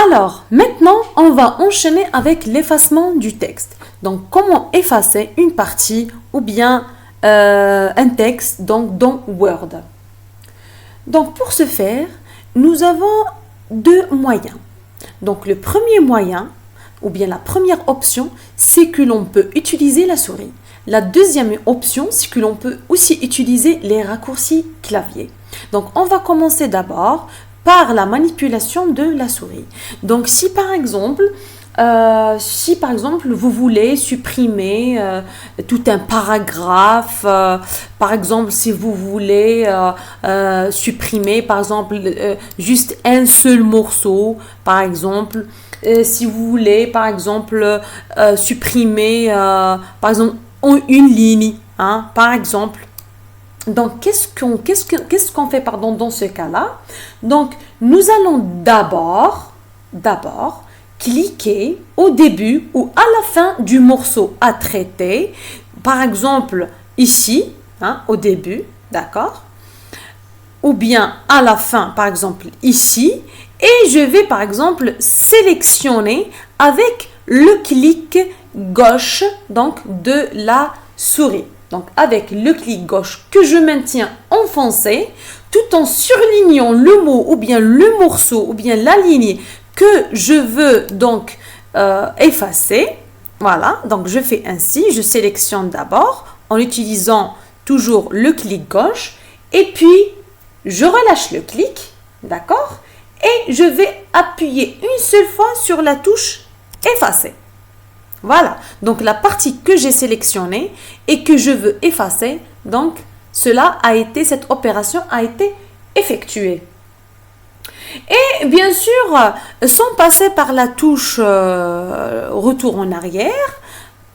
Alors, maintenant, on va enchaîner avec l'effacement du texte. Donc, comment effacer une partie ou bien un texte donc, dans Word. Donc, pour ce faire, nous avons deux moyens. Donc, le premier moyen, ou bien la première option, c'est que l'on peut utiliser la souris. La deuxième option, c'est que l'on peut aussi utiliser les raccourcis clavier. Donc, on va commencer d'abord par la manipulation de la souris. Donc, si par exemple, vous voulez supprimer tout un paragraphe, par exemple, si vous voulez supprimer, par exemple, juste un seul morceau, par exemple, si vous voulez, par exemple, supprimer, par exemple, une ligne, hein, par exemple. Donc, qu'est-ce qu'on fait dans ce cas-là? Donc, nous allons d'abord cliquer au début ou à la fin du morceau à traiter. Par exemple, ici, hein, au début, d'accord? Ou bien à la fin, par exemple, ici. Et je vais, par exemple, sélectionner avec le clic gauche donc, de la souris. Donc, avec le clic gauche que je maintiens enfoncé, tout en surlignant le mot ou bien le morceau ou bien la ligne que je veux donc effacer. Voilà, donc je fais ainsi, je sélectionne d'abord en utilisant toujours le clic gauche et puis je relâche le clic, d'accord? Et je vais appuyer une seule fois sur la touche effacer. Voilà, donc la partie que j'ai sélectionnée et que je veux effacer, donc cette opération a été effectuée. Et bien sûr, sans passer par la touche retour en arrière,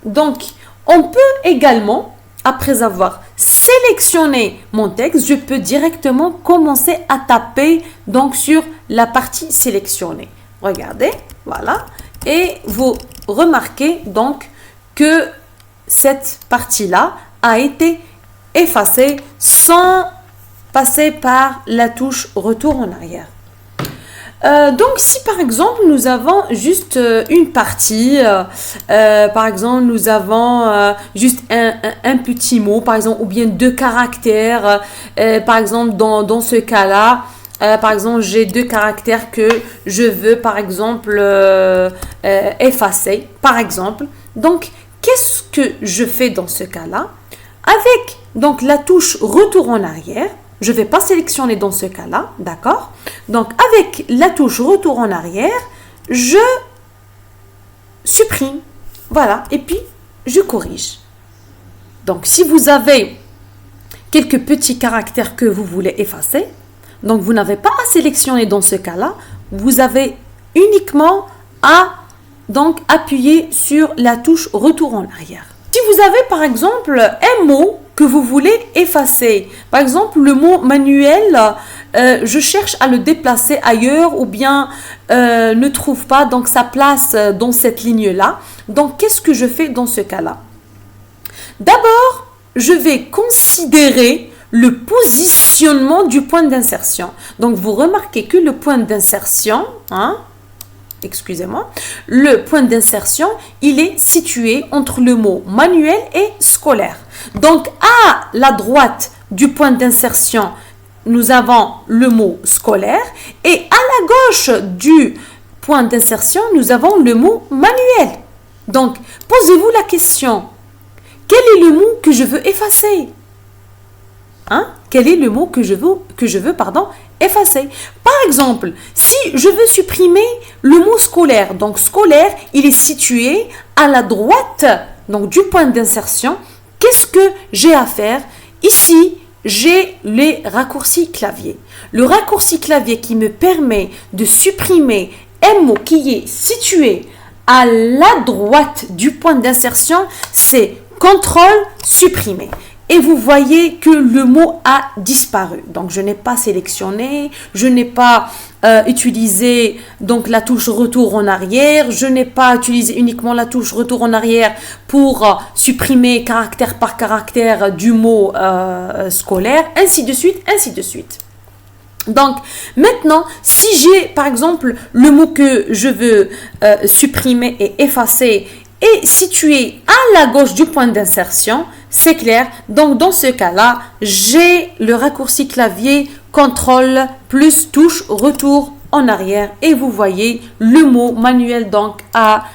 donc on peut également, après avoir sélectionné mon texte, je peux directement commencer à taper donc sur la partie sélectionnée. Regardez, voilà, et vous remarquez donc que cette partie-là a été effacée sans passer par la touche retour en arrière. Donc, si par exemple, nous avons juste une partie, par exemple, nous avons juste un petit mot, par exemple, ou bien deux caractères, par exemple, dans ce cas-là, par exemple, j'ai deux caractères que je veux, par exemple, effacer, par exemple. Donc, qu'est-ce que je fais dans ce cas-là? Avec donc la touche retour en arrière, je ne vais pas sélectionner dans ce cas-là, d'accord? Donc, avec la touche retour en arrière, je supprime. Voilà, et puis je corrige. Donc, si vous avez quelques petits caractères que vous voulez effacer, donc vous n'avez pas à sélectionner dans ce cas-là, vous avez uniquement à donc appuyer sur la touche retour en arrière. Si vous avez par exemple un mot que vous voulez effacer, par exemple le mot manuel, je cherche à le déplacer ailleurs ou bien ne trouve pas donc sa place dans cette ligne-là. Donc qu'est-ce que je fais dans ce cas-là? D'abord, je vais considérer le positionnement du point d'insertion. Donc vous remarquez que le point d'insertion, le point d'insertion, il est situé entre le mot manuel et scolaire. Donc, à la droite du point d'insertion, nous avons le mot scolaire et à la gauche du point d'insertion, nous avons le mot manuel. Donc, posez-vous la question, quel est le mot que je veux effacer? Quel est le mot que je veux effacer? Par exemple, si je veux supprimer le mot scolaire, donc scolaire, il est situé à la droite donc, du point d'insertion. Qu'est-ce que j'ai à faire? Ici, j'ai les raccourcis clavier. Le raccourci clavier qui me permet de supprimer un mot qui est situé à la droite du point d'insertion, c'est CTRL supprimer. Et vous voyez que le mot a disparu. Donc, je n'ai pas sélectionné, je n'ai pas utilisé donc, la touche retour en arrière, je n'ai pas utilisé uniquement la touche retour en arrière pour supprimer caractère par caractère du mot scolaire, ainsi de suite, ainsi de suite. Donc, maintenant, si j'ai, par exemple, le mot que je veux supprimer et effacer est situé à la gauche du point d'insertion, c'est clair. Donc, dans ce cas-là, j'ai le raccourci clavier CTRL plus touche retour en arrière et vous voyez le mot manuel donc a